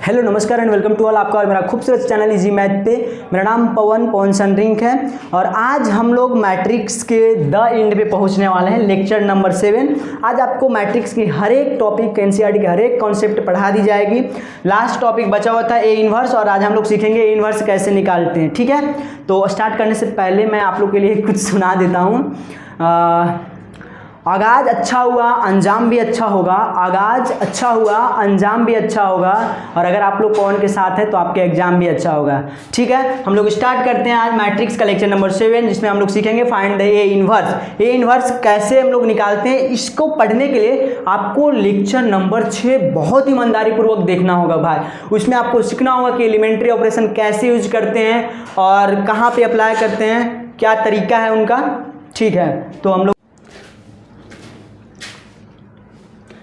Hello नमस्कार and welcome to all आपका और मेरा खूबसूरत चैनल इजी मैथ पे। मेरा नाम पवन सनरिंक है और आज हम लोग मैट्रिक्स के द एंड पे पहुंचने वाले हैं, लेक्चर नंबर 7। आज आपको मैट्रिक्स की हर एक टॉपिक एनसीईआरटी के हर एक कॉन्सेप्ट पढ़ा दी जाएगी। लास्ट टॉपिक बचा हुआ था ए इनवर्स और आज हम लोग सीखेंगे ए इनवर्स कैसे निकालते हैं। ठीक है, तो स्टार्ट करने से पहले मैं आप लोग के लिए कुछ सुना देता हूँ। आगाज अच्छा हुआ अंजाम भी अच्छा होगा, आगाज अच्छा हुआ अंजाम भी अच्छा होगा, और अगर आप लोग कौन के साथ है तो आपके एग्जाम भी अच्छा होगा। ठीक है, हम लोग स्टार्ट करते हैं आज मैट्रिक्स का लेक्चर नंबर 7, जिसमें हम लोग सीखेंगे find the A inverse. A inverse कैसे हम लोग निकालते हैं, इसको पढ़ने के लिए आपको लेक्चर नंबर 6 बहुत ईमानदारी पूर्वक देखना होगा भाई। उसमें आपको सीखना होगा कि एलिमेंट्री ऑपरेशन कैसे यूज करते हैं और कहाँ पे अप्लाई करते हैं, क्या तरीका है उनका। ठीक है, तो हम लोग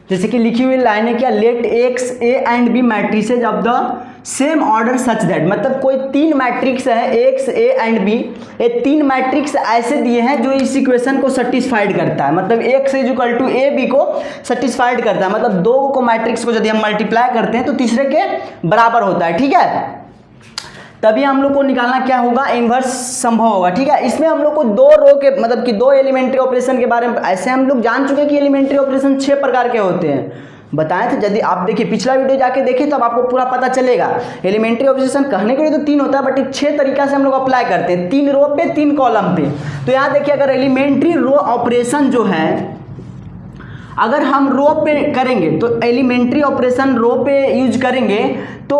जैसे कि लिखी हुई लाइन है क्या, let X A and B matrices of the same order such that, मतलब कोई तीन मैट्रिक्स है एक्स ए एंड बी, ये तीन मैट्रिक्स ऐसे दिए हैं जो इस इक्वेशन को सेटिस्फाइड करता है, मतलब X is equal to A B को सेटिस्फाइड करता है। मतलब दो को मैट्रिक्स को यदि हम मल्टीप्लाई करते हैं तो तीसरे के बराबर होता है। ठीक है, तभी हम लोग को निकालना क्या होगा, इनवर्स संभव होगा। ठीक है, इसमें हम लोग को दो रो के मतलब कि दो एलिमेंट्री ऑपरेशन के बारे में ऐसे हम लोग जान चुके हैं कि एलिमेंट्री ऑपरेशन 6 प्रकार के होते हैं, बताएं थे। यदि आप देखिए पिछला वीडियो जाके देखें तो आपको पूरा पता चलेगा। एलिमेंट्री ऑपरेशन कहने के लिए तो 3 होता है, बट 6 तरीका से हम लोग अप्लाई करते हैं, 3 रो पे 3 कॉलम पे। तो यहाँ देखिए, अगर एलिमेंट्री रो ऑपरेशन जो है अगर हम रो पे करेंगे तो एलिमेंट्री ऑपरेशन रो पे यूज करेंगे, तो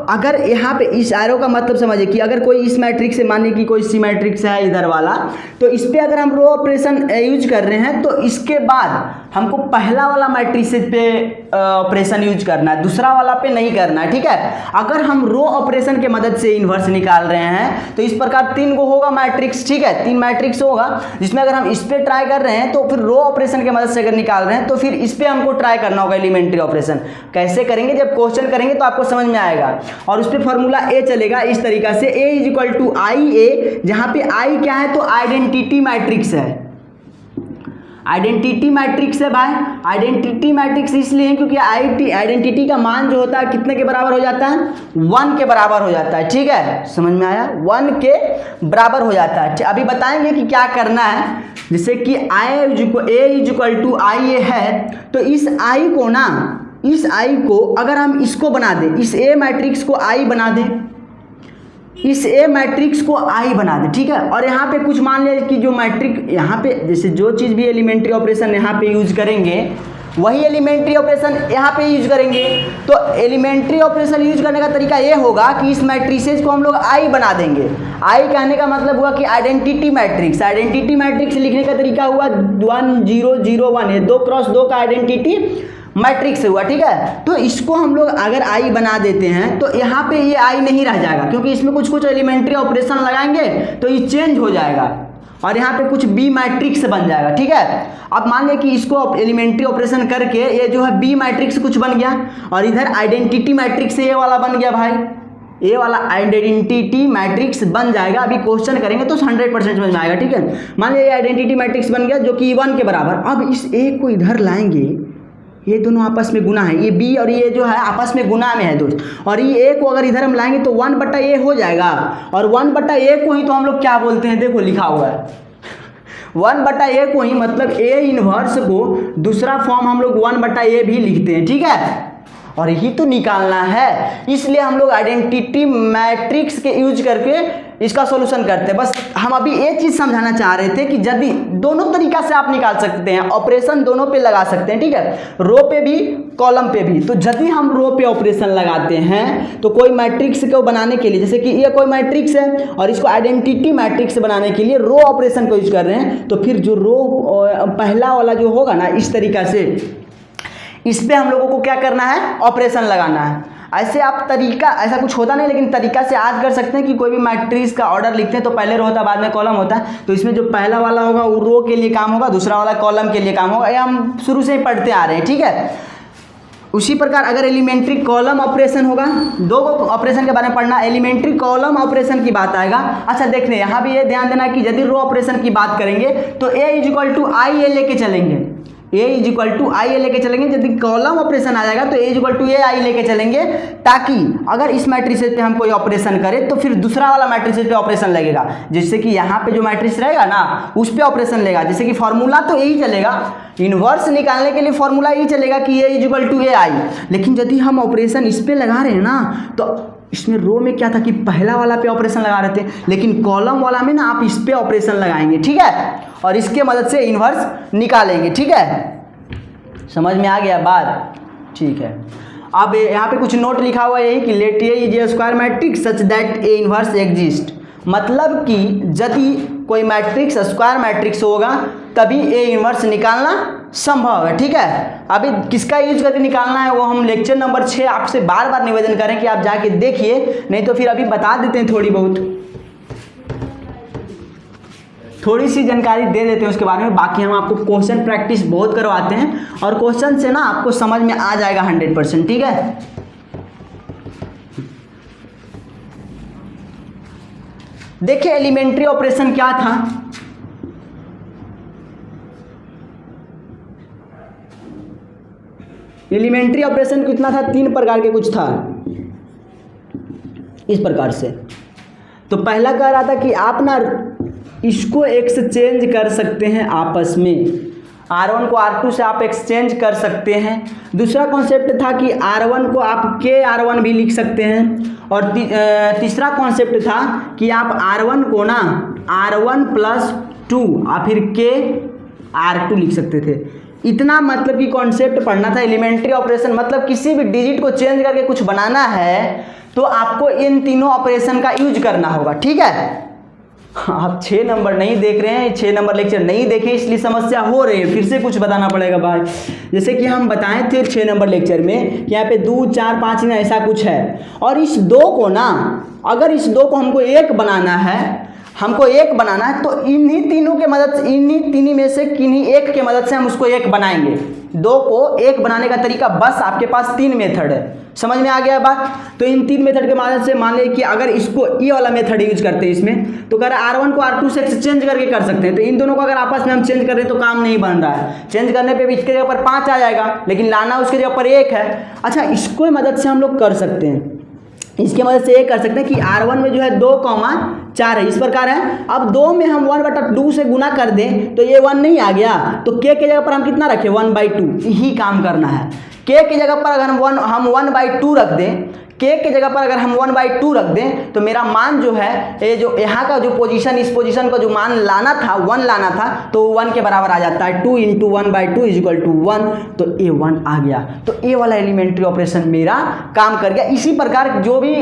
अगर यहाँ पे इस एरो का मतलब समझिए कि अगर कोई इस मैट्रिक्स से, मानिए कि कोई सी मैट्रिक्स है इधर वाला, तो इस पे अगर हम रो ऑपरेशन यूज कर रहे हैं तो इसके बाद हमको पहला वाला मैट्रिक्स पे ऑपरेशन यूज करना है, दूसरा वाला पे नहीं करना है। ठीक है, अगर हम रो ऑपरेशन के मदद से इन्वर्स निकाल रहे हैं तो इस प्रकार 3 को होगा मैट्रिक्स। ठीक है, 3 मैट्रिक्स होगा, जिसमें अगर हम इस पे ट्राई कर रहे हैं तो फिर रो ऑपरेशन के मदद से अगर निकाल रहे हैं तो फिर इस पे हमको ट्राई करना होगा एलिमेंट्री ऑपरेशन। कैसे करेंगे, जब क्वेश्चन करेंगे तो आपको समझ में आएगा। और उस पर फॉर्मूला ए चलेगा इस तरीका से, ए इज इक्वल टू आई ए, जहां पे आई क्या है तो आइडेंटिटी मैट्रिक्स है, आइडेंटिटी मैट्रिक्स है भाई। आइडेंटिटी मैट्रिक्स इसलिए है क्योंकि आइडेंटिटी का मान जो होता है कितने के बराबर हो जाता है, 1 के बराबर हो जाता है। ठीक है, समझ में आया, 1 के बराबर हो जाता है। अभी बताएंगे कि क्या करना है। जैसे कि ए इज इक्वल टू आई ए है, तो इस आई को ना, इस आई को अगर हम इसको बना दें, इस ए मैट्रिक्स को आई बना दें, इस ए मैट्रिक्स को आई बना दें। ठीक है, और यहाँ पे कुछ मान लिया कि जो मैट्रिक यहाँ पे जैसे जो चीज़ भी एलिमेंट्री ऑपरेशन यहाँ पे यूज करेंगे वही एलिमेंट्री ऑपरेशन यहाँ पे यूज करेंगे। तो एलिमेंट्री ऑपरेशन यूज करने का तरीका ये होगा कि इस मैट्रिसेज को हम लोग आई बना देंगे। आई कहने का मतलब हुआ कि आइडेंटिटी मैट्रिक्स। आइडेंटिटी मैट्रिक्स लिखने का तरीका हुआ 1 0 0 1, ये 2 क्रॉस 2 का आइडेंटिटी मैट्रिक्स हुआ। ठीक है, तो इसको हम लोग अगर आई बना देते हैं तो यहाँ पे ये आई नहीं रह जाएगा, क्योंकि इसमें कुछ एलिमेंट्री ऑपरेशन लगाएंगे तो ये चेंज हो जाएगा और यहाँ पे कुछ बी मैट्रिक्स बन जाएगा। ठीक है, अब मान लें कि इसको एलिमेंट्री ऑपरेशन करके ये जो है बी मैट्रिक्स कुछ बन गया और इधर आइडेंटिटी मैट्रिक्स ये वाला बन गया भाई, ये वाला आइडेंटिटी मैट्रिक्स बन जाएगा। अभी क्वेश्चन करेंगे तो 100% समझ में आएगा। ठीक है, मान लिया ये आइडेंटिटी मैट्रिक्स बन गया जो कि 1 के बराबर। अब इस ए को इधर लाएंगे, ये दोनों आपस में गुना है, ये बी और ये जो है आपस में गुना में है दोस्त, और ये ए को अगर इधर हम लाएंगे तो 1 बटा ए हो जाएगा, और 1 बटा ए को ही तो हम लोग क्या बोलते हैं, देखो लिखा हुआ है 1 बटा ए को ही, मतलब ए इनवर्स को दूसरा फॉर्म हम लोग 1 बटा ए भी लिखते हैं। ठीक है, और यही तो निकालना है, इसलिए हम लोग आइडेंटिटी मैट्रिक्स के यूज करके इसका सॉल्यूशन करते हैं। बस हम अभी एक चीज समझाना चाह रहे थे कि यदि दोनों तरीका से आप निकाल सकते हैं, ऑपरेशन दोनों पे लगा सकते हैं। ठीक है, रो पे भी कॉलम पे भी। तो यदि हम रो पे ऑपरेशन लगाते हैं तो कोई मैट्रिक्स को बनाने के लिए, जैसे कि ये कोई मैट्रिक्स है और इसको आइडेंटिटी मैट्रिक्स बनाने के लिए रो ऑपरेशन को यूज कर रहे हैं, तो फिर जो रो पहला वाला जो होगा ना, इस तरीका से इस पे हम लोगों को क्या करना है, ऑपरेशन लगाना है। ऐसे आप तरीका, ऐसा कुछ होता नहीं, लेकिन तरीका से आज कर सकते हैं कि कोई भी मैट्रिक्स का ऑर्डर लिखते हैं तो पहले रो होता है बाद में कॉलम होता है, तो इसमें जो पहला वाला होगा वो रो के लिए काम होगा, दूसरा वाला कॉलम के लिए काम होगा। ये हम शुरू से ही पढ़ते आ रहे हैं। ठीक है, उसी प्रकार अगर एलिमेंट्री कॉलम ऑपरेशन होगा, दो ऑपरेशन के बारे में पढ़ना, एलिमेंट्री कॉलम ऑपरेशन की बात आएगा। अच्छा देखने यहाँ भी ये ध्यान देना कि यदि रो ऑपरेशन की बात करेंगे तो ए इज इक्वल टू आई ए लेके चलेंगे, ए इज इक्वल टू आई लेके चलेंगे। यदि कॉलम ऑपरेशन आ जाएगा तो ए इज इक्वल टू ए आई लेके चलेंगे, ताकि अगर इस मैट्रिसेस पे हम कोई ऑपरेशन करें तो फिर दूसरा वाला मैट्रिसेस पे ऑपरेशन लगेगा। जैसे कि यहाँ पे जो मैट्रिक्स रहेगा ना उस पे ऑपरेशन लेगा। जैसे कि फॉर्मूला तो यही चलेगा, इन्वर्स निकालने के लिए फॉर्मूला यही चलेगा कि ए इज इक्वल टू ए आई। लेकिन यदि हम ऑपरेशन इस पे लगा रहे हैं ना, तो इसमें रो में क्या था कि पहला वाला पे ऑपरेशन लगा रहे थे, लेकिन कॉलम वाला में ना आप इस पे ऑपरेशन लगाएंगे, ठीक है, और इसके मदद से इन्वर्स निकालेंगे, ठीक है। समझ में आ गया बात, ठीक है। अब यहाँ पे कुछ नोट लिखा हुआ है कि let A is a square matrix such that A inverse exist. मतलब कि यदि कोई मैट्रिक्स स्क्वायर मैट्रिक्स होगा तभी ए इन्वर्स निकालना संभव है, ठीक है। अभी किसका यूज करके निकालना है वो हम लेक्चर नंबर 6 आपसे बार बार निवेदन करें कि आप जाके देखिए, नहीं तो फिर अभी बता देते हैं, थोड़ी सी जानकारी दे देते हैं उसके बारे में। बाकी हम आपको क्वेश्चन प्रैक्टिस बहुत करवाते हैं और क्वेश्चन से ना आपको समझ में आ जाएगा 100%, ठीक है। देखिए एलिमेंट्री ऑपरेशन क्या था। एलिमेंट्री ऑपरेशन कितना था, 3 प्रकार के कुछ था इस प्रकार से। तो पहला कह रहा था कि आप ना इसको एक्सचेंज कर सकते हैं आपस में, R1 को R2 से आप एक्सचेंज कर सकते हैं। दूसरा कॉन्सेप्ट था कि R1 को आप KR1 भी लिख सकते हैं। और तीसरा कॉन्सेप्ट था कि आप R1 को ना R1+2 और फिर KR2 लिख सकते थे। इतना मतलब कि कॉन्सेप्ट पढ़ना था। एलिमेंट्री ऑपरेशन मतलब किसी भी डिजिट को चेंज करके कुछ बनाना है तो आपको इन तीनों ऑपरेशन का यूज करना होगा, ठीक है। आप 6 नंबर नहीं देख रहे हैं, 6 नंबर लेक्चर नहीं देखे इसलिए समस्या हो रही है, फिर से कुछ बताना पड़ेगा भाई। जैसे कि हम बताए थे 6 नंबर लेक्चर में कि यहाँ पे 2, 4, 5 ना ऐसा कुछ है, और इस 2 को ना, अगर इस 2 को हमको एक बनाना है, तो इन्हीं तीनों के मदद से, इन्हीं तीनों में से किन्हीं एक के मदद से हम उसको एक बनाएंगे। 2 को एक बनाने का तरीका बस आपके पास 3 मेथड है। समझ में आ गया बात। तो इन 3 मेथड के मदद से मान लें कि अगर इसको ये वाला मेथड यूज करते हैं इसमें, तो अगर R1 को R2 से एक्सचेंज करके कर सकते हैं। तो इन दोनों को अगर आपस में हम चेंज कर रहे हैं तो काम नहीं बन रहा है। चेंज करने पे भी इसके जगह पर 5 आ जाएगा, लेकिन लाना उसके जगह पर 1 है। अच्छा, इसको मदद से हम लोग कर सकते हैं, इसके मदद से ये कर सकते हैं कि R1 में जो है 2,4 है, इस प्रकार है। अब 2 में हम 1/2 से गुना कर दें तो ये 1 नहीं आ गया, तो k के जगह पर हम कितना रखें, 1/2। यही काम करना है। k की जगह पर अगर हम 1/2 रख दें, k के जगह पर अगर हम 1/2 रख दें तो मेरा मान जो है, ये जो यहाँ का जो पोजीशन, इस पोजीशन का जो मान लाना था 1 लाना था, तो 1 के बराबर आ जाता है। 2 × 1/2 = 1, तो a 1 आ गया। तो ए वाला एलिमेंट्री ऑपरेशन मेरा काम कर गया। इसी प्रकार जो भी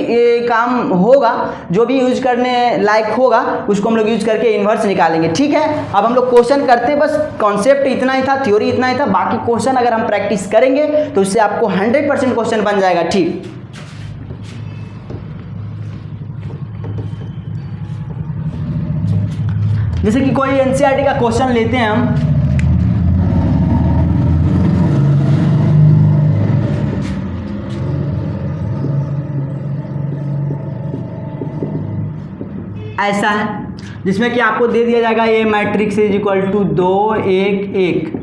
काम होगा, जो भी यूज करने लायक होगा, उसको हम लोग यूज करके इन्वर्स निकालेंगे, ठीक है। अब हम लोग क्वेश्चन करते हैं, बस कॉन्सेप्ट इतना ही था, थ्योरी इतना ही था। बाकी क्वेश्चन अगर हम प्रैक्टिस करेंगे तो उससे आपको 100% क्वेश्चन बन जाएगा, ठीक। जैसे कि कोई एनसीईआरटी का क्वेश्चन लेते हैं हम, ऐसा है जिसमें कि आपको दे दिया जाएगा ए मैट्रिक्स इज इक्वल टू 2, 1, 1।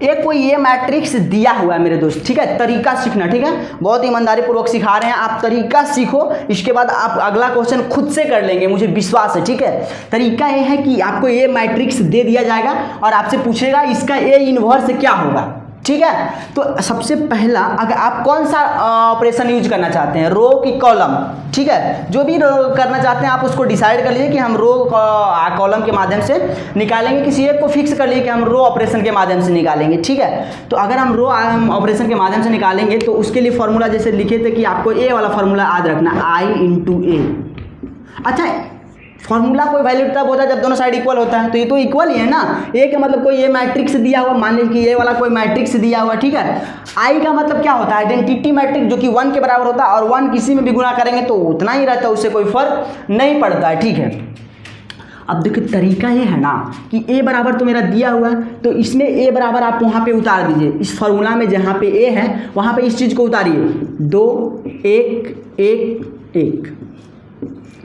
एक कोई ये मैट्रिक्स दिया हुआ है मेरे दोस्त, ठीक है। तरीका सीखना, ठीक है, बहुत ईमानदारी पूर्वक सिखा रहे हैं। आप तरीका सीखो, इसके बाद आप अगला क्वेश्चन खुद से कर लेंगे, मुझे विश्वास है, ठीक है। तरीका ये है कि आपको ये मैट्रिक्स दे दिया जाएगा और आपसे पूछेगा इसका ए इन्वर्स क्या होगा, ठीक है। तो सबसे पहला, अगर आप कौन सा ऑपरेशन यूज करना चाहते हैं, रो की कॉलम, ठीक है, जो भी करना चाहते हैं आप उसको डिसाइड कर लीजिए कि हम रो कॉलम के माध्यम से निकालेंगे। किसी एक को फिक्स कर लीजिए कि हम रो ऑपरेशन के माध्यम से निकालेंगे, ठीक है। तो अगर हम रो ऑपरेशन के माध्यम से निकालेंगे तो उसके लिए फॉर्मूला जैसे लिखे थे कि आपको ए वाला फॉर्मूला याद रखना, I × A। अच्छा, फॉर्मूला कोई वैल्यू तब होता है जब दोनों साइड इक्वल होता है, तो ये तो इक्वल ही है ना। ए का मतलब कोई ये मैट्रिक्स दिया हुआ, मान लीजिए कि ये वाला कोई मैट्रिक्स दिया हुआ, ठीक है। आई का मतलब क्या होता है, आइडेंटिटी मैट्रिक्स, जो कि 1 के बराबर होता है, और 1 किसी में भी गुणा करेंगे तो उतना ही रहता है, उससे कोई फर्क नहीं पड़ता है, ठीक है। अब देखिए तरीका ये है ना कि ए बराबर तो मेरा दिया हुआ है, तो इसमें ए बराबर आप वहाँ पे उतार दीजिए, इस फॉर्मूला में जहाँ पे ए है वहाँ पे इस चीज़ को उतारिए, 2, 1, 1, 1।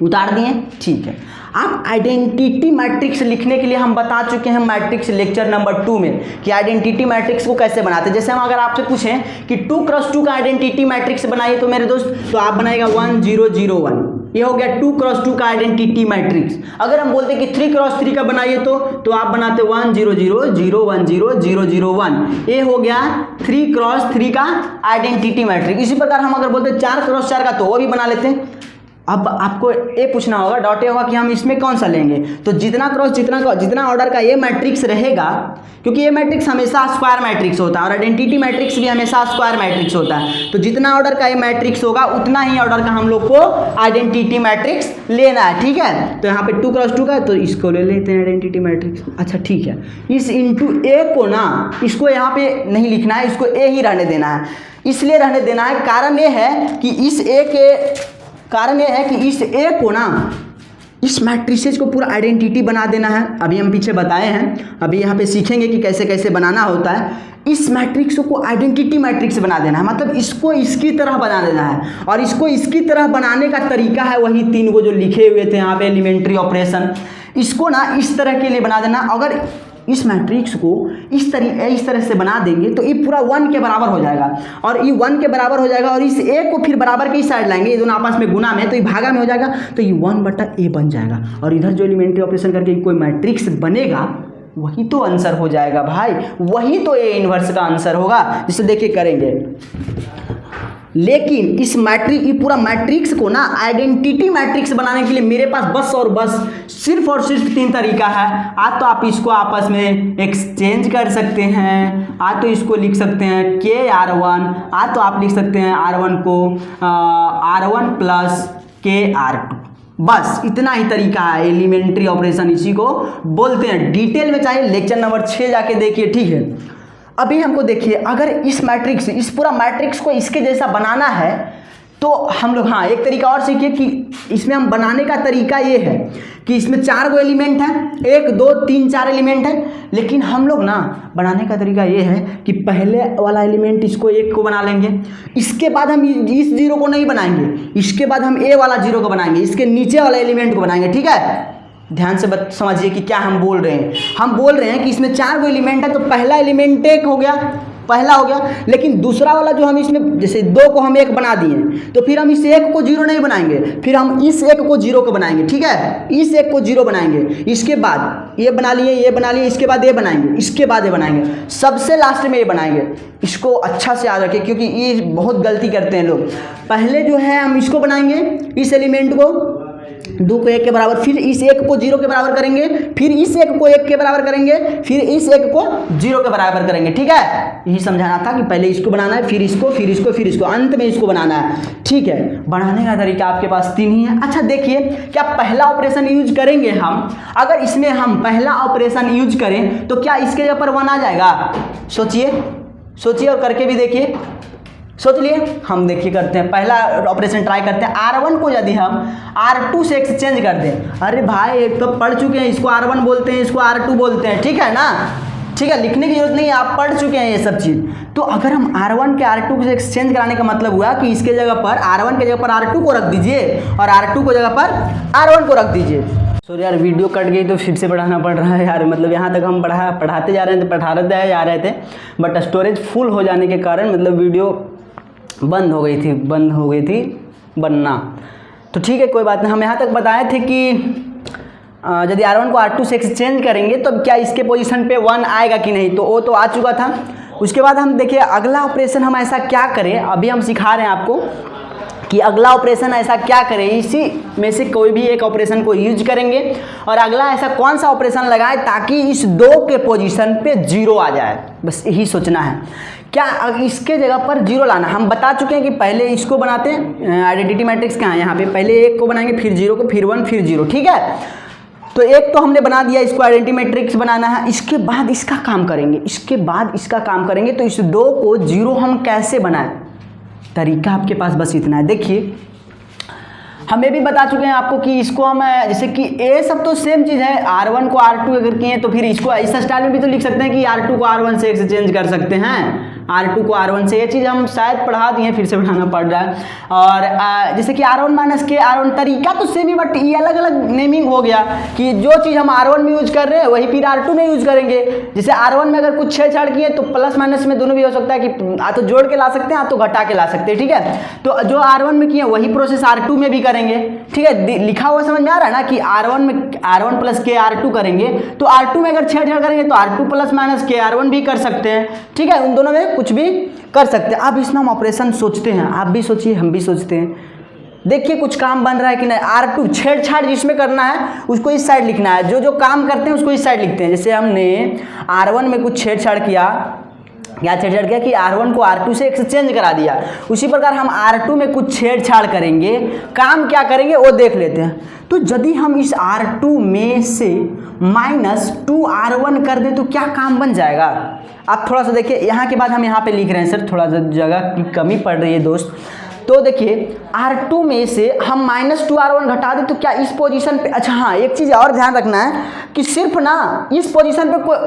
उतार दिए, ठीक है। अब आइडेंटिटी मैट्रिक्स लिखने के लिए हम बता चुके हैं मैट्रिक्स लेक्चर नंबर 2 में कि आइडेंटिटी मैट्रिक्स को कैसे बनाते हैं। जैसे हम अगर आपसे पूछें कि 2x2 का आइडेंटिटी मैट्रिक्स बनाइए तो मेरे दोस्त, तो आप बनाएगा 1 0 0 1, ये हो गया 2x2 का आइडेंटिटी मैट्रिक्स। अगर हम बोलते कि 3x3 का बनाइए तो आप बनाते 1 0 0 0 1 0 0 0 1, ये हो गया 3x3 का आइडेंटिटी मैट्रिक्स। इसी प्रकार हम अगर बोलते 4x4 का तो वो भी बना लेते हैं। अब आपको ये पूछना होगा, डाउट ये होगा कि हम इसमें कौन सा लेंगे, तो जितना ऑर्डर का ये मैट्रिक्स रहेगा, क्योंकि ये मैट्रिक्स हमेशा स्क्वायर मैट्रिक्स होता है और आइडेंटिटी मैट्रिक्स भी हमेशा स्क्वायर मैट्रिक्स होता है, तो जितना ऑर्डर का ये मैट्रिक्स होगा उतना ही ऑर्डर का हम लोग को आइडेंटिटी मैट्रिक्स लेना है, ठीक है। तो यहाँ पे 2x2 का तो इसको ले लेते हैं आइडेंटिटी मैट्रिक्स। अच्छा ठीक है, इस इंटू ए को ना, इसको यहाँ पे नहीं लिखना है, इसको ए ही रहने देना है। इसलिए रहने देना है, कारण ये है कि इस ए को ना, इस मैट्रिसेस को पूरा आइडेंटिटी बना देना है। अभी हम पीछे बताए हैं, अभी यहाँ पे सीखेंगे कि कैसे कैसे बनाना होता है। इस मैट्रिक्स को आइडेंटिटी मैट्रिक्स बना देना है, मतलब इसको इसकी तरह बना देना है। और इसको इसकी तरह बनाने का तरीका है वही 3 को जो लिखे हुए थे यहाँ पे एलिमेंट्री ऑपरेशन, इसको ना इस तरह के लिए बना देना। अगर इस मैट्रिक्स को इस तरह से बना देंगे तो ये पूरा 1 के बराबर हो जाएगा, और ये 1 के बराबर हो जाएगा, और इस ए को फिर बराबर की साइड लाएंगे, ये दोनों आपस में गुना में, तो ये भागा में हो जाएगा, तो ये 1/a बन जाएगा। और इधर जो एलिमेंट्री ऑपरेशन करके कोई मैट्रिक्स बनेगा वही तो आंसर हो जाएगा भाई, वही तो ए इनवर्स का आंसर होगा, जिसे देखिए करेंगे। लेकिन इस ये पूरा मैट्रिक्स को ना आइडेंटिटी मैट्रिक्स बनाने के लिए मेरे पास बस और बस सिर्फ और सिर्फ 3 तरीका है। आज तो आप इसको आपस में एक्सचेंज कर सकते हैं, आज तो इसको लिख सकते हैं KR1, आज तो आप लिख सकते हैं R1 को R1 प्लस KR2, बस इतना ही तरीका है एलिमेंट्री ऑपरेशन, इसी को बोलते हैं। डिटेल में चाहिए लेक्चर नंबर 6 जाके देखिए, ठीक है। अभी हमको देखिए, अगर इस पूरा मैट्रिक्स को इसके जैसा बनाना है तो हम लोग, हाँ एक तरीका और सीखिए कि इसमें हम बनाने का तरीका ये है कि इसमें 4 गो एलिमेंट हैं, 1 2 3 4 एलिमेंट हैं, लेकिन हम लोग ना बनाने का तरीका ये है कि पहले वाला एलिमेंट इसको 1 को बना लेंगे, इसके बाद हम इस 0 को नहीं बनाएंगे, इसके बाद हम ए वाला 0 को बनाएंगे, इसके नीचे वाला एलिमेंट को बनाएंगे, ठीक है। ध्यान से समझिए कि क्या हम बोल रहे हैं। हम बोल रहे हैं कि इसमें 4 गो एलिमेंट है, तो पहला एलिमेंट 1 हो गया, पहला हो गया, लेकिन दूसरा वाला जो हम इसमें, जैसे 2 को हम 1 बना दिए, तो फिर हम इस 1 को 0 नहीं बनाएंगे, फिर हम इस 1 को 0 को बनाएंगे, ठीक है, इस 1 को 0 बनाएंगे, इसके बाद ये बना लिए, इसके बाद ये बनाएंगे, इसके बाद ये बनाएंगे, सबसे लास्ट में ये बनाएंगे। इसको अच्छा से याद रखिए, क्योंकि ये बहुत गलती करते हैं लोग। पहले जो है हम इसको बनाएंगे, इस एलिमेंट को 2 को 1 के बराबर, फिर इस 1 को 0 के बराबर करेंगे, फिर इस 1 को 1 के बराबर करेंगे, फिर इस 1 को 0 के बराबर करेंगे, ठीक है। यही समझाना था कि पहले इसको बनाना है, फिर इसको, फिर इसको, फिर इसको, अंत में इसको बनाना है, ठीक है। बनाने का तरीका आपके पास 3 ही है। अच्छा देखिए, क्या पहला ऑपरेशन यूज करेंगे हम, अगर इसमें हम पहला ऑपरेशन यूज करें तो क्या इसके जगह पर 1 आ जाएगा? सोचिए और करके भी देखिए, सोच लिए। हम देखिए करते हैं, पहला ऑपरेशन ट्राई करते हैं। R1 को यदि हम R2 से एक्सचेंज कर दें, अरे भाई एक तो पढ़ चुके हैं, इसको R1 बोलते हैं, इसको R2 बोलते हैं, ठीक है ना, ठीक है, लिखने की जरूरत नहीं है, आप पढ़ चुके हैं ये सब चीज़। तो अगर हम R1 के R2 से एक्सचेंज कराने का मतलब हुआ कि इसके जगह पर R1 के जगह पर R2 को रख दीजिए और R2 को जगह पर R1 को रख दीजिए। सॉरी यार, वीडियो कट गई तो फिर से पढ़ाना पड़ रहा है यार, मतलब यहाँ तक हम पढ़ाते जा रहे थे, पढ़ाते जा रहे थे, बट स्टोरेज फुल हो जाने के कारण मतलब वीडियो बंद हो गई थी बनना। तो ठीक है, कोई बात नहीं। हम यहाँ तक बताए थे कि यदि R1 को R2 से एक्सचेंज करेंगे तो क्या इसके पोजीशन पे 1 आएगा कि नहीं, तो वो तो आ चुका था। उसके बाद हम देखिए अगला ऑपरेशन हम ऐसा क्या करें, अभी हम सिखा रहे हैं आपको कि अगला ऑपरेशन ऐसा क्या करें, इसी में से कोई भी एक ऑपरेशन को यूज करेंगे और अगला ऐसा कौन सा ऑपरेशन लगाए ताकि इस 2 के पोजीशन पे 0 आ जाए, बस यही सोचना है। क्या इसके जगह पर 0 लाना, हम बता चुके हैं कि पहले इसको बनाते हैं, आइडेंटिटी मैट्रिक्स कहाँ है, यहाँ पे पहले 1 को बनाएंगे, फिर 0 को, फिर 1, फिर 0, ठीक है। तो 1 तो हमने बना दिया, इसको आइडेंटिटी मैट्रिक्स बनाना है। इसके बाद इसका काम करेंगे, तो इस 2 को 0 हम कैसे बनाएं, तरीका आपके पास बस इतना है। देखिए हम ये भी बता चुके हैं आपको कि इसको हम जैसे कि ए सब तो सेम चीज़ है, R1 को R2 अगर किए तो फिर इसको इस स्टाइल में भी तो लिख सकते हैं कि R2 को R1 से एक्सचेंज कर सकते हैं, R2 को R1 से। ये चीज़ हम शायद पढ़ा दिए, फिर से पढ़ाना पड़ रहा है। और जैसे कि R1 माइनस के R1 तरीका तो सेम ही, बट ये अलग अलग नेमिंग हो गया कि जो चीज़ हम R1 में यूज कर रहे हैं वही फिर R2 में यूज करेंगे। जैसे R1 में अगर कुछ छेड़छाड़ किए तो प्लस माइनस में दोनों भी हो सकता है कि आ तो जोड़ के ला सकते हैं, आ तो घटा के ला सकते हैं, ठीक है। तो जो R1 में किए वही प्रोसेस R2 में भी करेंगे, ठीक है। लिखा हुआ समझ में आ रहा है ना कि R1 में R1 प्लस के R2 करेंगे, तो R2 में अगर छेड़छाड़ करेंगे तो R2 प्लस माइनस के R1 भी कर सकते हैं, ठीक है। उन दोनों में कुछ भी कर सकते हैं। अब इसमें हम ऑपरेशन सोचते हैं, आप भी सोचिए, हम भी सोचते हैं। देखिए कुछ काम बन रहा है कि नहीं। R2 छेड़छाड़ जिसमें करना है उसको इस साइड लिखना है, जो जो काम करते हैं उसको इस साइड लिखते हैं। जैसे हमने R1 में कुछ छेड़छाड़ किया, क्या छेड़छाड़ किया कि R1 को R2 से एक्सचेंज करा दिया, उसी प्रकार हम R2 में कुछ छेड़छाड़ करेंगे, काम क्या करेंगे वो देख लेते हैं। तो यदि हम इस R2 में से -2R1 कर दें तो क्या काम बन जाएगा, आप थोड़ा सा देखिए। यहाँ के बाद हम यहाँ पे लिख रहे हैं सर, थोड़ा सा जगह की कमी पड़ रही है दोस्त। तो देखिए R2 में से हम -2R1 घटा दें तो क्या इस पोजीशन पे, अच्छा हाँ एक चीज़ और ध्यान रखना है कि सिर्फ ना इस पोजीशन पे कोई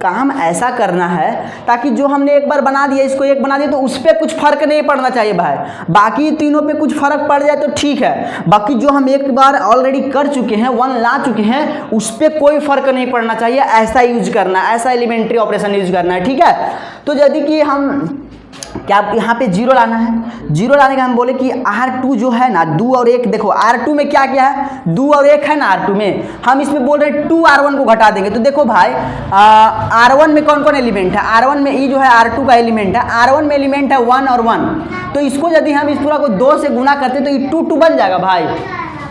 काम ऐसा करना है ताकि जो हमने एक बार बना दिया, इसको एक बना दिया, तो उस पर कुछ फर्क नहीं पड़ना चाहिए भाई। बाकी तीनों पे कुछ फर्क पड़ जाए तो ठीक है, बाकी जो हम एक बार ऑलरेडी कर चुके हैं, 1 ला चुके हैं, उस पर कोई फर्क नहीं पड़ना चाहिए। ऐसा यूज करना है, ऐसा एलिमेंट्री ऑपरेशन यूज करना है, ठीक है। तो यदि कि हम क्या यहाँ पे 0 लाना है, 0 लाने का हम बोले कि R2 जो है ना 2 और 1, देखो R2 में क्या क्या है, 2 और 1 है ना R2 में, हम इसमें बोल रहे हैं 2R1 को घटा देंगे। तो देखो भाई R1 में कौन कौन एलिमेंट है, R1 में ये जो है R2 का एलिमेंट है, R1 में एलिमेंट है 1 और 1। तो इसको यदि हम इस पूरा को 2 से गुना करते तो ये 2 बन जाएगा भाई,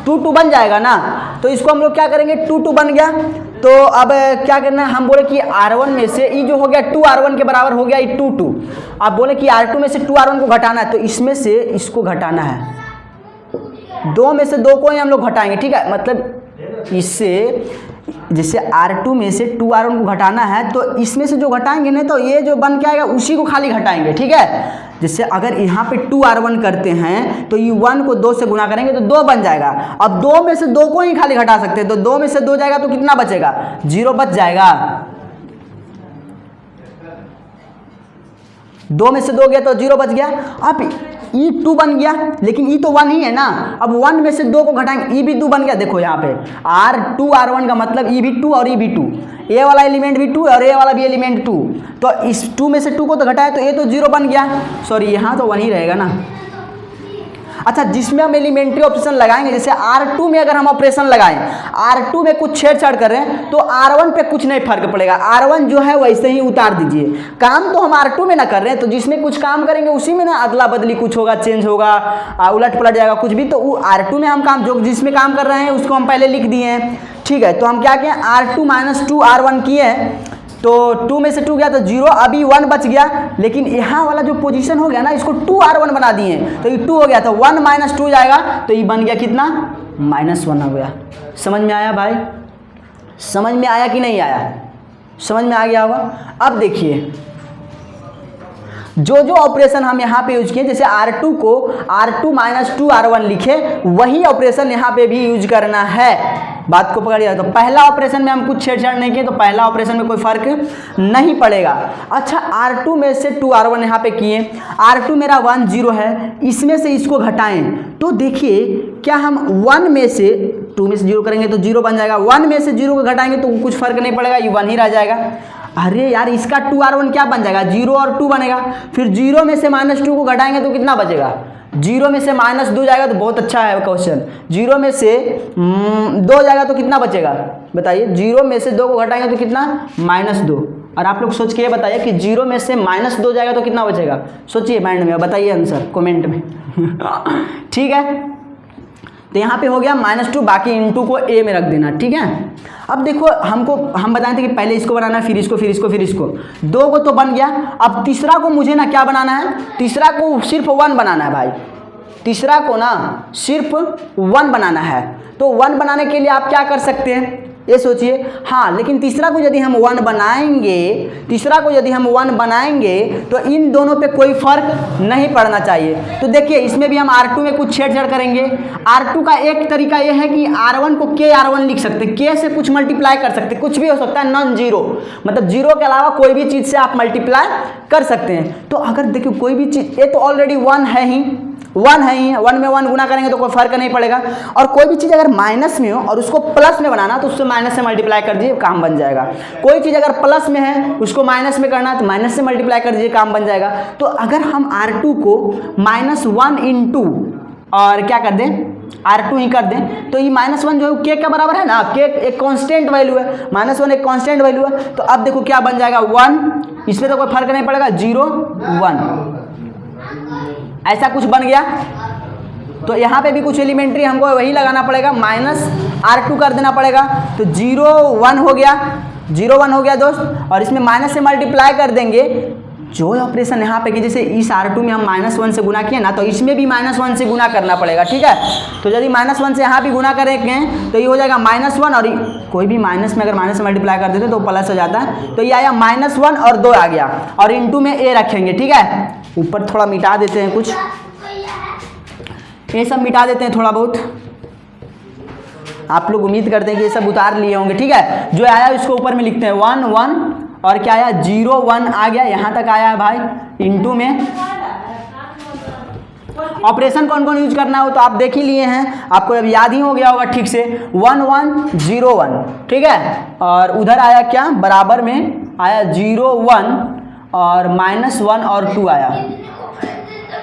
2 बन जाएगा ना। तो इसको हम लोग क्या करेंगे, 2 बन गया। तो अब क्या करना है, हम बोले कि R1 में से ये जो हो गया 2R1 के बराबर हो गया ये 2। अब बोले कि R2 में से 2R1 को घटाना है, तो इसमें से इसको घटाना है, 2 में से 2 को ही हम लोग घटाएंगे, ठीक है। मतलब इससे जैसे R2 में से 2R1 को घटाना है तो इसमें से जो घटाएंगे ना तो ये जो बन के आएगा उसी को खाली घटाएंगे, ठीक है। जैसे अगर यहाँ पे 2R1 करते हैं तो ये 1 को 2 से गुना करेंगे तो 2 बन जाएगा। अब 2 में से 2 को ही खाली घटा सकते हैं, तो 2 में से 2 जाएगा तो कितना बचेगा, 0 बच जाएगा। 2 में से 2 गया तो 0 बच गया। अब ई 2 बन गया, लेकिन ई तो 1 ही है ना। अब 1 में से 2 को घटाएंगे, ई भी 2 बन गया। देखो यहाँ पे R2R1 का मतलब ई भी 2 और ई भी 2, ए वाला एलिमेंट भी 2 और ए वाला भी एलिमेंट 2। तो इस 2 में से 2 को तो घटाए तो ए तो 0 बन गया, सॉरी यहाँ तो 1 ही रहेगा ना। अच्छा, जिसमें हम एलिमेंट्री ऑपरेशन लगाएंगे, जैसे R2 में अगर हम ऑपरेशन लगाएं, R2 में कुछ छेड़छाड़ कर रहे हैं तो R1 पे कुछ नहीं फर्क पड़ेगा, R1 जो है वैसे ही उतार दीजिए। काम तो हम R2 में ना कर रहे हैं, तो जिसमें कुछ काम करेंगे उसी में ना अदला बदली कुछ होगा, चेंज होगा, उलट पलट जाएगा कुछ भी, तो वो R2 में हम काम जो जिसमें काम कर रहे हैं उसको हम पहले लिख दिए हैं, ठीक है। तो हम क्या किए, R2 - 2R1 किए हैं, तो 2 में से 2 गया तो 0, अभी 1 बच गया। लेकिन यहाँ वाला जो पोजीशन हो गया ना, इसको 2R1 बना दिए तो ये 2 हो गया, तो 1 - 2 जाएगा तो ये बन गया कितना, -1 हो गया। समझ में आया भाई, समझ में आया कि नहीं आया, समझ में आ गया होगा। अब देखिए जो जो ऑपरेशन हम यहाँ पे यूज किए, जैसे R2 को R2 - 2R1 लिखे, वही ऑपरेशन यहाँ पे भी यूज करना है। बात को पकड़िए। तो पहला ऑपरेशन में हम कुछ छेड़छाड़ नहीं किए तो पहला ऑपरेशन में कोई फर्क नहीं पड़ेगा। अच्छा, R2 में से 2R1 यहाँ पे किए, R2 मेरा 1 0 है, इसमें से इसको घटाएं तो देखिए क्या हम 1 में से 2 में से 0 करेंगे तो 0 बन जाएगा, 1 में से 0 को घटाएंगे तो कुछ फर्क नहीं पड़ेगा, ये 1 ही रह जाएगा। अरे यार, इसका 2R1 क्या बन जाएगा, 0 और 2 बनेगा। फिर 0 में से -2 को घटाएंगे तो कितना बचेगा, 0 में से -2 जाएगा, तो बहुत अच्छा है क्वेश्चन। 0 में से 2 जाएगा तो कितना बचेगा बताइए, 0 में से 2 को घटाएंगे तो कितना, -2। और आप लोग सोच के ये बताइए कि 0 में से -2 जाएगा तो कितना बचेगा, सोचिए माइंड में, बताइए आंसर कमेंट में। ठीक है, तो यहाँ पे हो गया -2, बाकी इंटू को ए में रख देना, ठीक है। अब देखो हम बताए थे कि पहले इसको बनाना, फिर इसको, फिर इसको, फिर इसको, 2 को तो बन गया। अब तीसरा को मुझे ना क्या बनाना है, तीसरा को सिर्फ 1 बनाना है भाई, तीसरा को ना सिर्फ 1 बनाना है। तो 1 बनाने के लिए आप क्या कर सकते हैं, ये सोचिए। हाँ, लेकिन तीसरा को यदि हम 1 बनाएंगे तो इन दोनों पे कोई फर्क नहीं पड़ना चाहिए। तो देखिए इसमें भी हम R2 में कुछ छेड़छाड़ करेंगे। R2 का एक तरीका यह है कि R1 को KR1 लिख सकते हैं, K से कुछ मल्टीप्लाई कर सकते हैं, कुछ भी हो सकता है नॉन जीरो, मतलब जीरो के अलावा कोई भी चीज़ से आप मल्टीप्लाई कर सकते हैं। तो अगर देखिए कोई भी चीज़, ये तो ऑलरेडी 1 है ही, 1 में 1 गुना करेंगे तो कोई फर्क नहीं पड़ेगा। और कोई भी चीज़ अगर माइनस में हो और उसको प्लस में बनाना तो उससे माइनस से मल्टीप्लाई कर दीजिए, काम बन जाएगा। कोई चीज़ अगर प्लस में है उसको माइनस में करना है तो माइनस से मल्टीप्लाई कर दीजिए, काम बन जाएगा। तो अगर हम R2 को -1 इंटू और क्या कर दें, R2 ही कर दें, तो ये -1 जो है K के बराबर है ना, K एक कांस्टेंट वैल्यू है, -1 एक कांस्टेंट वैल्यू है। तो अब देखो क्या बन जाएगा 1, इसमें तो कोई फर्क नहीं पड़ेगा, 0 1, ऐसा कुछ बन गया। तो यहाँ पे भी कुछ एलिमेंट्री हमको वही लगाना पड़ेगा, -R2 कर देना पड़ेगा। तो 0 1 हो गया, 0 1 हो गया दोस्त। और इसमें माइनस से मल्टीप्लाई कर देंगे, जो ऑपरेशन यहाँ पे कि जैसे इस R2 में हम -1 से गुना किए ना, तो इसमें भी -1 से गुना करना पड़ेगा, ठीक है। तो यदि -1 से यहाँ भी गुना करेंगे तो ये हो जाएगा -1, और कोई भी माइनस में अगर माइनस से मल्टीप्लाई कर देते तो प्लस हो जाता है। तो ये आया -1 और 2 आ गया, और इंटू में A रखेंगे, ठीक है। ऊपर थोड़ा मिटा देते हैं, कुछ ये सब मिटा देते हैं थोड़ा बहुत। आप लोग उम्मीद करते हैं कि ये सब उतार लिए होंगे, ठीक है। जो आया उसको ऊपर में लिखते हैं 1 1, और क्या आया 0 1 आ गया, यहाँ तक आया है भाई। इंटू में ऑपरेशन कौन कौन यूज करना हो तो आप देख ही लिए हैं, आपको अब याद ही हो गया होगा ठीक से, 1 1 0 1, ठीक है। और उधर आया क्या, बराबर में आया 0 1 और -1 और 2 आया,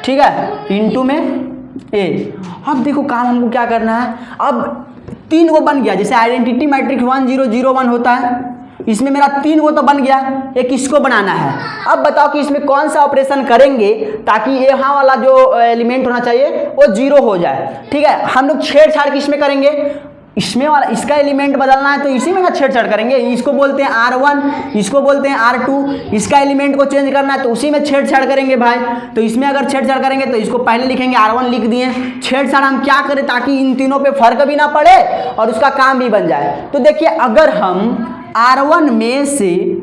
ठीक है, इंटू में A। अब देखो काम हमको क्या करना है, अब 3 वो बन गया, जैसे आइडेंटिटी मैट्रिक्स 1 0 0 1 होता है, इसमें मेरा 3 वो तो बन गया, एक इसको बनाना है। अब बताओ कि इसमें कौन सा ऑपरेशन करेंगे ताकि यहाँ वाला जो एलिमेंट होना चाहिए वो 0 हो जाए, ठीक है। हम लोग छेड़छाड़ किसमें करेंगे, इसमें वाला, इसका एलिमेंट बदलना है तो इसी में ना छेड़छाड़ करेंगे। इसको बोलते हैं R1, इसको बोलते हैं R2, इसका एलिमेंट को चेंज करना है तो उसी में छेड़छाड़ करेंगे भाई। तो इसमें अगर छेड़छाड़ करेंगे तो इसको पहले लिखेंगे, R1 लिख दिए। छेड़छाड़ हम क्या करें ताकि इन तीनों पे फर्क भी ना पड़े और उसका काम भी बन जाए। तो देखिए अगर हम R1 में से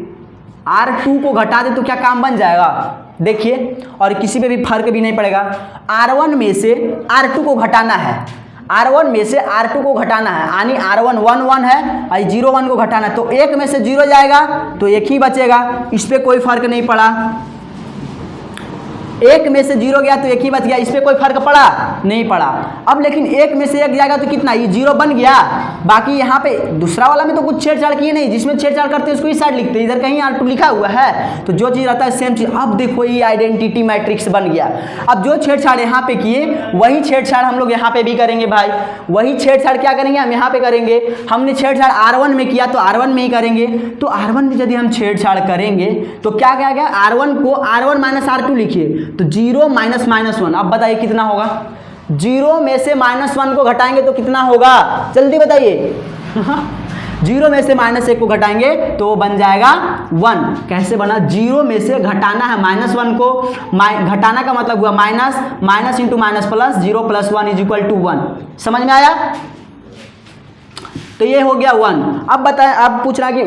R2 को घटा दें तो क्या काम बन जाएगा, देखिए, और किसी पे भी फर्क भी नहीं पड़ेगा। R1 में से R2 को घटाना है, R1 में से R2 को घटाना है, यानी R1 1 1 है और 0 1 को घटाना है, तो 1 में से 0 जाएगा तो 1 ही बचेगा, इस पर कोई फर्क नहीं पड़ा। 1 में से 0 गया तो 1 ही बच गया, इस पर कोई फर्क पड़ा नहीं पड़ा। अब लेकिन 1 में से 1 जाएगा तो कितना, ये 0 बन गया। बाकी यहाँ पे दूसरा वाला में तो कुछ छेड़छाड़ किए नहीं, जिसमें छेड़छाड़ करते हैं उसको इस साइड लिखते हैं, इधर कहीं R2 लिखा हुआ है तो जो चीज़ रहता है सेम चीज़। अब देखो ये आइडेंटिटी मैट्रिक्स बन गया। अब जो छेड़छाड़ यहाँ पे किए वही छेड़छाड़ हम लोग यहाँ पे भी करेंगे भाई, वही छेड़छाड़ क्या करेंगे हम यहाँ पे करेंगे। हमने छेड़छाड़ R1 में किया तो R1 में ही करेंगे। तो R1 में यदि हम छेड़छाड़ करेंगे तो क्या क्या गया, R1 को R1 - R2 लिखिए तो 0 -1। अब बताइए कितना होगा, 0 में से -1 को घटाएंगे तो कितना होगा, जल्दी बताइए। 0 में से -1 को घटाएंगे तो वो बन जाएगा 1। कैसे बना, 0 में से घटाना है -1 को, घटाना का मतलब हुआ माइनस इंटू माइनस प्लस, 0 + 1 = 1। समझ में आया, तो ये हो गया 1। अब बताएं, अब पूछ रहा कि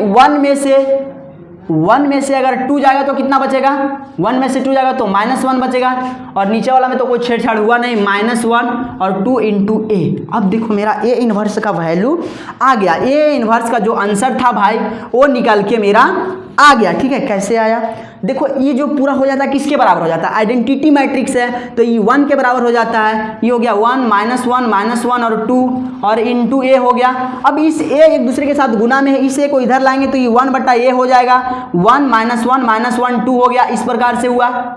1 में से अगर 2 जाएगा तो कितना बचेगा, 1 में से 2 जाएगा तो -1 बचेगा, और नीचे वाला में तो कोई छेड़छाड़ हुआ नहीं, -1 और 2 इंटू A। अब देखो मेरा A इन्वर्स का वैल्यू आ गया, A इन्वर्स का जो आंसर था भाई वो निकल के मेरा आ गया, ठीक है। कैसे आया, देखो ये जो पूरा हो जाता है किसके बराबर हो जाता है, आइडेंटिटी मैट्रिक्स है तो ये 1 के बराबर हो जाता है। ये हो गया 1 -1 और 2 और इंटू A हो गया। अब इस A एक दूसरे के साथ गुना में है, इस A को इधर लाएंगे तो ये 1/A हो जाएगा, 1 -1 -1 2 हो गया। इस प्रकार से हुआ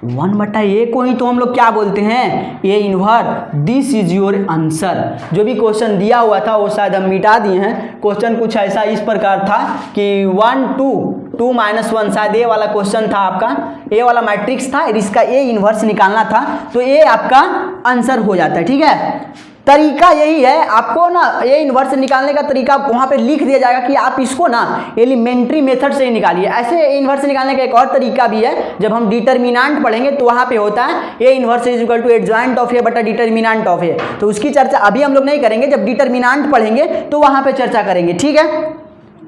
1/A को ही तो हम लोग क्या बोलते हैं, A inverse. This is your answer. जो भी क्वेश्चन दिया हुआ था वो शायद हम मिटा दिए हैं। क्वेश्चन कुछ ऐसा इस प्रकार था कि 1 2 2 -1, शायद A वाला क्वेश्चन था आपका, A वाला मैट्रिक्स था, इसका A इन्वर्स निकालना था, तो A आपका आंसर हो जाता है, ठीक है। तरीका यही है, आपको ना ए इनवर्स निकालने का तरीका वहाँ पे लिख दिया जाएगा कि आप इसको ना एलिमेंट्री मेथड से ही निकालिए। ऐसे ए इनवर्स निकालने का एक और तरीका भी है, जब हम डिटर्मिनेंट पढ़ेंगे तो वहाँ पे होता है A inverse is equal to adjoint of A बटा डिटर्मिनेंट ऑफ ए, तो उसकी चर्चा अभी हम लोग नहीं करेंगे, जब डिटर्मिनेंट पढ़ेंगे तो वहाँ पे चर्चा करेंगे, ठीक है।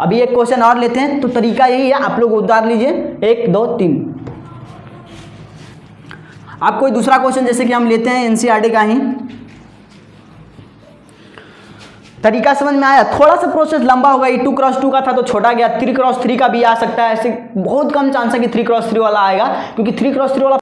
अभी एक क्वेश्चन और लेते हैं, तो तरीका यही है, आप लोग उतार लीजिए 1 2 3। आप कोई दूसरा क्वेश्चन जैसे कि हम लेते हैं एनसीईआरटी का ही, तरीका समझ में आया। थोड़ा सा प्रोसेस लंबा होगा, 2x2 का था तो छोटा गया, 3x3 का भी आ सकता है, ऐसे बहुत कम चांस है कि 3x3 वाला आएगा, क्योंकि 3x3 वाला